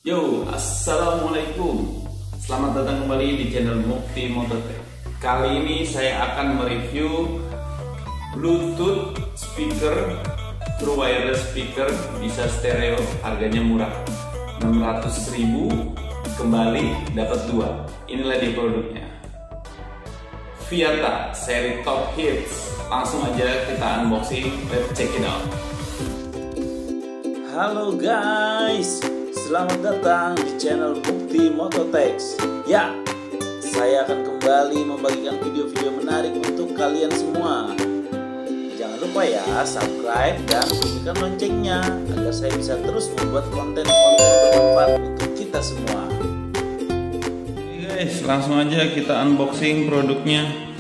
Yo, assalamualaikum. Selamat datang kembali di channel Mukti Mototech. Kali ini saya akan mereview Bluetooth speaker, true wireless speaker, bisa stereo, harganya murah, 600.000, kembali dapat 2. Inilah dia produknya, Viata seri Top Hits. Langsung aja kita unboxing, let's check it out. Halo guys, selamat datang di channel Mukti Mototech. Ya, saya akan kembali membagikan video-video menarik untuk kalian semua. Jangan lupa ya, subscribe dan bunyikan loncengnya agar saya bisa terus membuat konten-konten bermanfaat untuk kita semua. Oke guys, langsung aja kita unboxing produknya.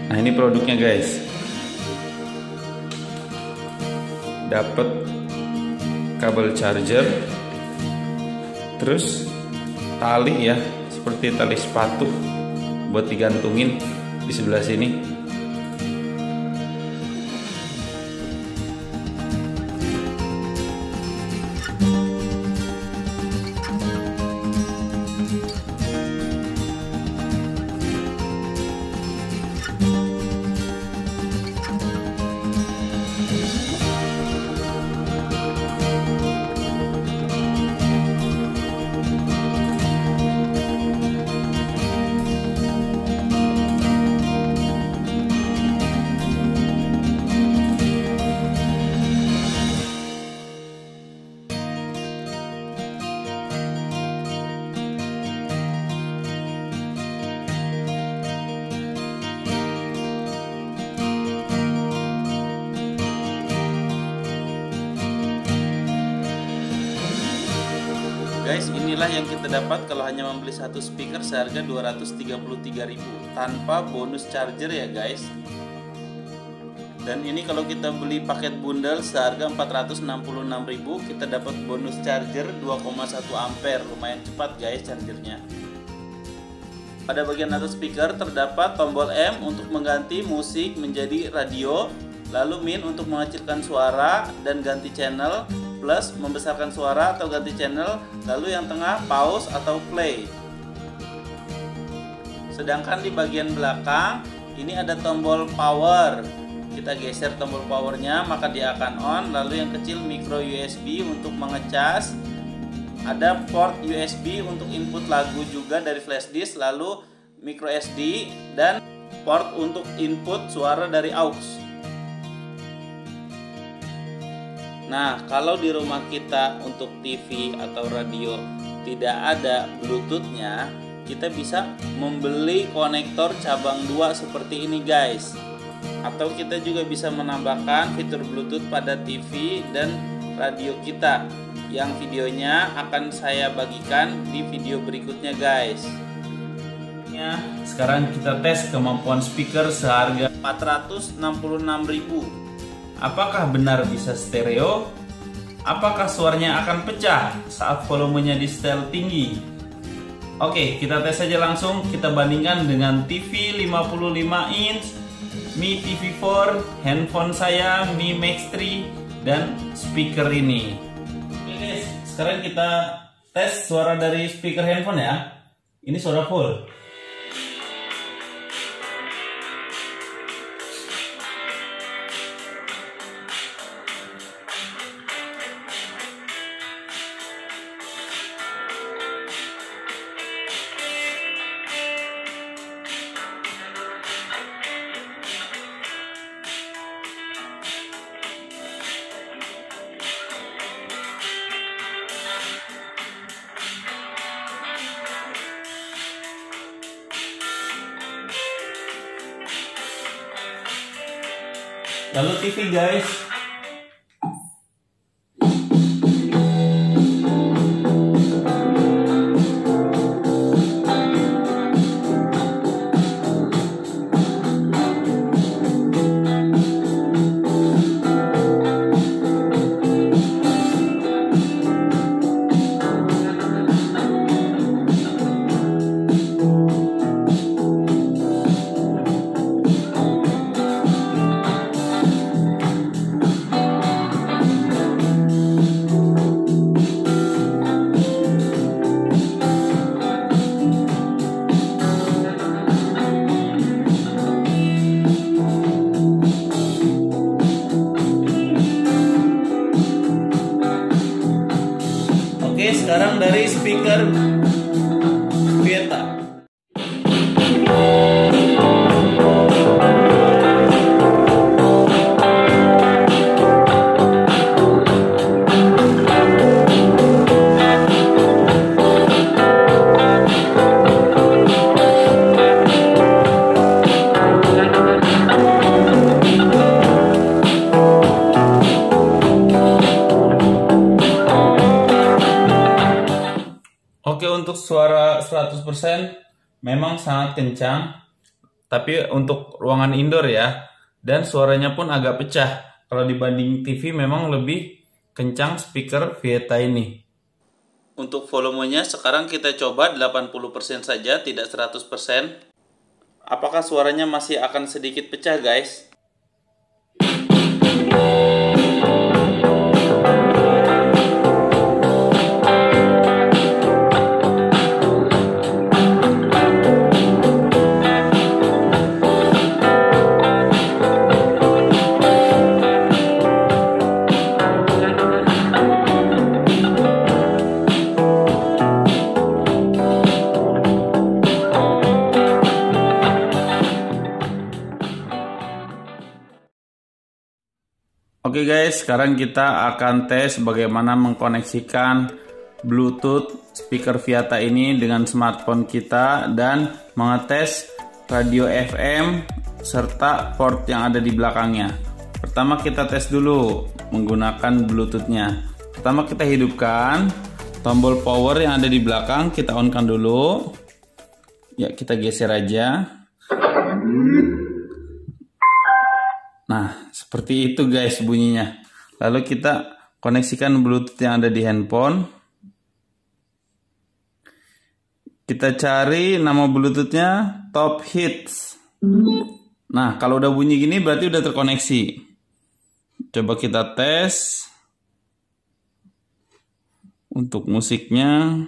Nah, ini produknya guys. Dapat kabel charger, terus tali ya, seperti tali sepatu buat digantungin di sebelah sini. Guys, inilah yang kita dapat kalau hanya membeli satu speaker seharga 233.000 tanpa bonus charger ya guys. Dan ini kalau kita beli paket bundle seharga 466.000, kita dapat bonus charger 2,1 ampere. Lumayan cepat guys chargernya. Pada bagian atas speaker terdapat tombol M untuk mengganti musik menjadi radio, lalu min untuk mengecilkan suara dan ganti channel, plus membesarkan suara atau ganti channel, lalu yang tengah pause atau play. Sedangkan di bagian belakang ini ada tombol power. Kita geser tombol powernya maka dia akan on, lalu yang kecil micro USB untuk mengecas. Ada port USB untuk input lagu juga dari flash disk, lalu micro SD dan port untuk input suara dari aux. Nah, kalau di rumah kita untuk TV atau radio tidak ada Bluetooth-nya, kita bisa membeli konektor cabang 2 seperti ini guys. Atau kita juga bisa menambahkan fitur Bluetooth pada TV dan radio kita, yang videonya akan saya bagikan di video berikutnya guys. Sekarang kita tes kemampuan speaker seharga 466.000. Apakah benar bisa stereo? Apakah suaranya akan pecah saat volumenya di setel tinggi? Oke, kita tes saja langsung. Kita bandingkan dengan TV 55 inch, Mi TV 4, handphone saya Mi Max 3, dan speaker ini. Oke guys, sekarang kita tes suara dari speaker handphone ya. Ini suara full. Lalu TV guys. speaker Vieta. Oke, untuk suara 100% memang sangat kencang, tapi untuk ruangan indoor ya, dan suaranya pun agak pecah. Kalau dibanding TV memang lebih kencang speaker Vieta ini. Untuk volumenya sekarang kita coba 80% saja, tidak 100%. Apakah suaranya masih akan sedikit pecah, guys? Oke guys, sekarang kita akan tes bagaimana mengkoneksikan Bluetooth speaker Vieta ini dengan smartphone kita dan mengetes radio FM serta port yang ada di belakangnya. Pertama kita tes dulu menggunakan Bluetooth-nya. Pertama kita hidupkan tombol power yang ada di belakang, kita on-kan dulu. Ya, kita geser aja. Nah, seperti itu guys bunyinya. Lalu kita koneksikan Bluetooth yang ada di handphone. Kita cari nama Bluetooth-nya Top Hits. Nah, kalau udah bunyi gini berarti udah terkoneksi. Coba kita tes. Untuk musiknya.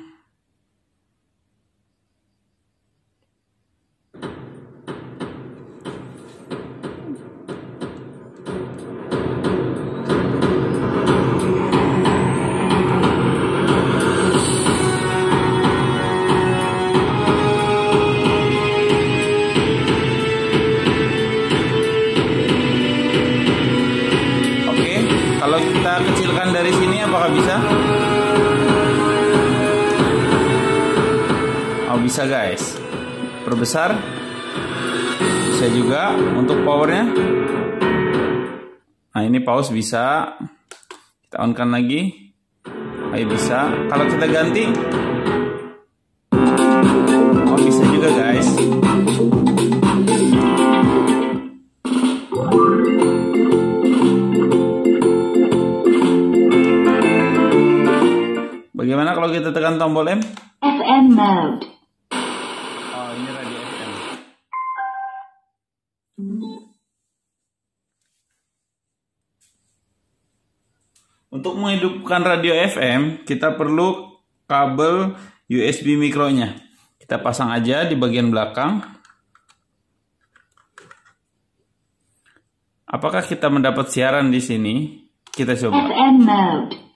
Kalau kita kecilkan dari sini apakah bisa? Oh, bisa guys. Perbesar. Bisa juga untuk powernya. Nah, ini pause bisa. Kita on-kan lagi. Ayo bisa. Kalau kita ganti. Oh, bisa juga guys. Bagaimana kalau kita tekan tombol M? FM mode. Oh, ini radio FM. Untuk menghidupkan radio FM, kita perlu kabel USB mikronya. Kita pasang aja di bagian belakang. Apakah kita mendapat siaran di sini? Kita coba. FM mode.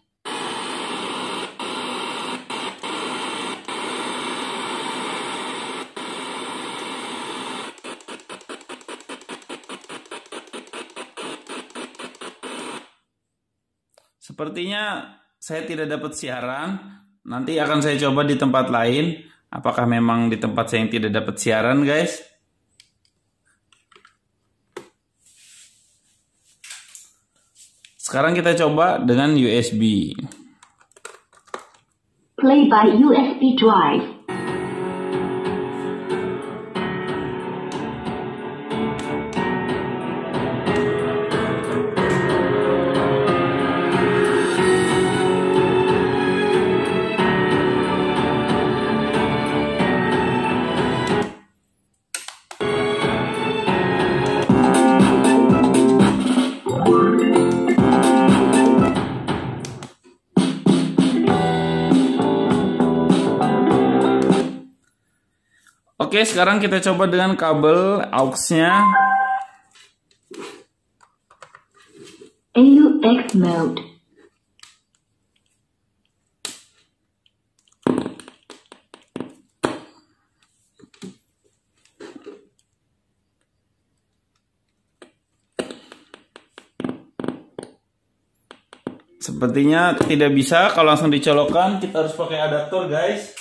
Sepertinya saya tidak dapat siaran. Nanti akan saya coba di tempat lain. Apakah memang di tempat saya yang tidak dapat siaran, guys? Sekarang kita coba dengan USB. Play by USB drive. Oke, sekarang kita coba dengan kabel aux-nya. AUX mode. Sepertinya tidak bisa kalau langsung dicolokkan, kita harus pakai adaptor guys.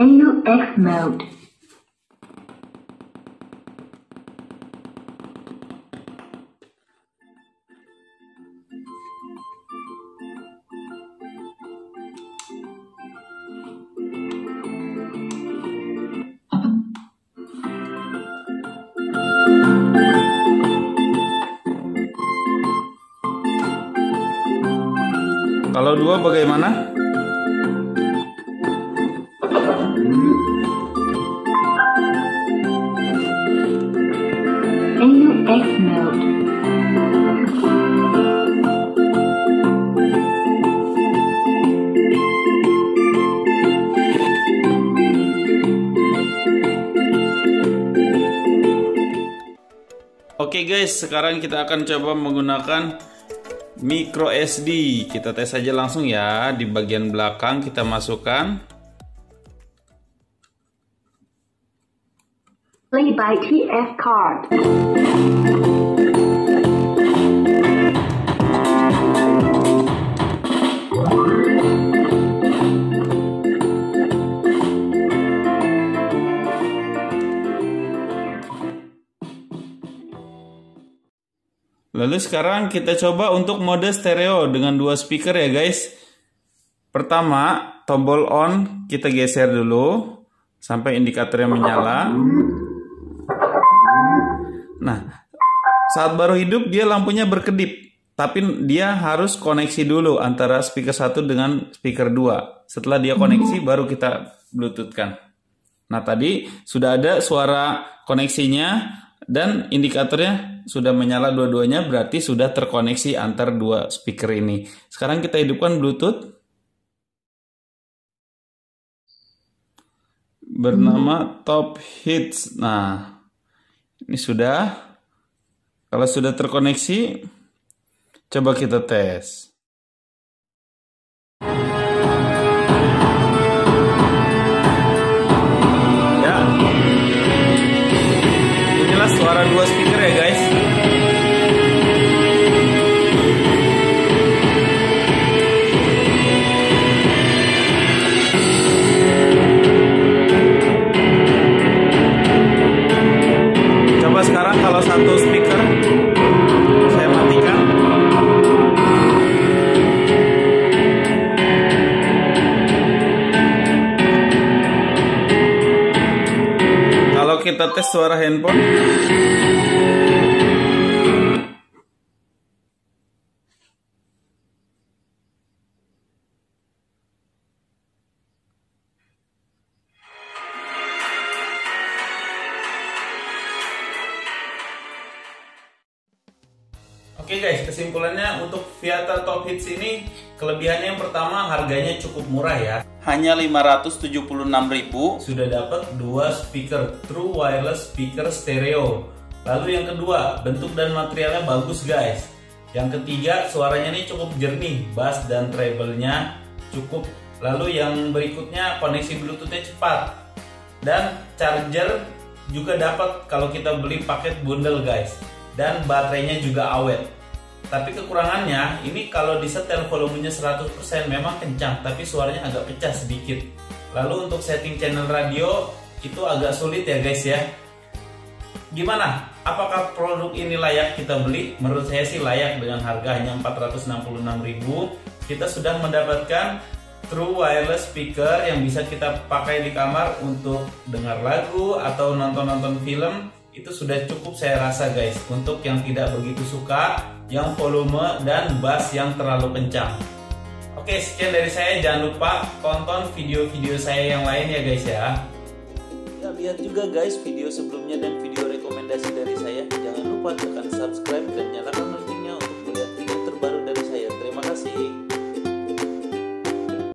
AUX mode. Kalau 2 bagaimana? AUX mode. Oke guys, sekarang kita akan coba menggunakan micro SD. Kita tes saja langsung ya. Di bagian belakang kita masukkan. Play by TF card. Lalu sekarang kita coba untuk mode stereo dengan 2 speaker ya guys. Pertama, tombol on kita geser dulu sampai indikatornya menyala. Nah, saat baru hidup dia lampunya berkedip, tapi dia harus koneksi dulu antara speaker 1 dengan speaker 2. Setelah dia koneksi baru kita bluetoothkan. Nah, tadi sudah ada suara koneksinya dan indikatornya sudah menyala dua-duanya, berarti sudah terkoneksi antar 2 speaker ini. Sekarang kita hidupkan Bluetooth bernama Top Hits. Nah, ini sudah. Kalau sudah terkoneksi, coba kita tes. Ya, inilah suara 2 speaker ya guys. Coba sekarang kalau 1 speaker saya matikan. Kalau kita tes suara handphone, oke guys, kesimpulannya untuk Viata Top Hits ini, kelebihannya yang pertama harganya cukup murah ya. Hanya 576.000 sudah dapat 2 speaker true wireless speaker stereo. Lalu yang kedua, bentuk dan materialnya bagus guys. Yang ketiga, suaranya ini cukup jernih, bass dan treble-nya cukup. Lalu yang berikutnya, koneksi Bluetooth-nya cepat. Dan charger juga dapat kalau kita beli paket bundle guys. Dan baterainya juga awet. Tapi kekurangannya, ini kalau disetel volumenya 100% memang kencang, tapi suaranya agak pecah sedikit. Lalu untuk setting channel radio itu agak sulit ya guys ya. Gimana? Apakah produk ini layak kita beli? Menurut saya sih layak, dengan harga hanya 466.000. Kita sudah mendapatkan true wireless speaker yang bisa kita pakai di kamar untuk dengar lagu atau nonton-nonton film. Itu sudah cukup saya rasa guys, untuk yang tidak begitu suka yang volume dan bass yang terlalu kencang. Oke, sekian dari saya. Jangan lupa tonton video-video saya yang lain ya guys ya. Ya, lihat juga guys video sebelumnya dan video rekomendasi dari saya. Jangan lupa tekan subscribe dan nyalakan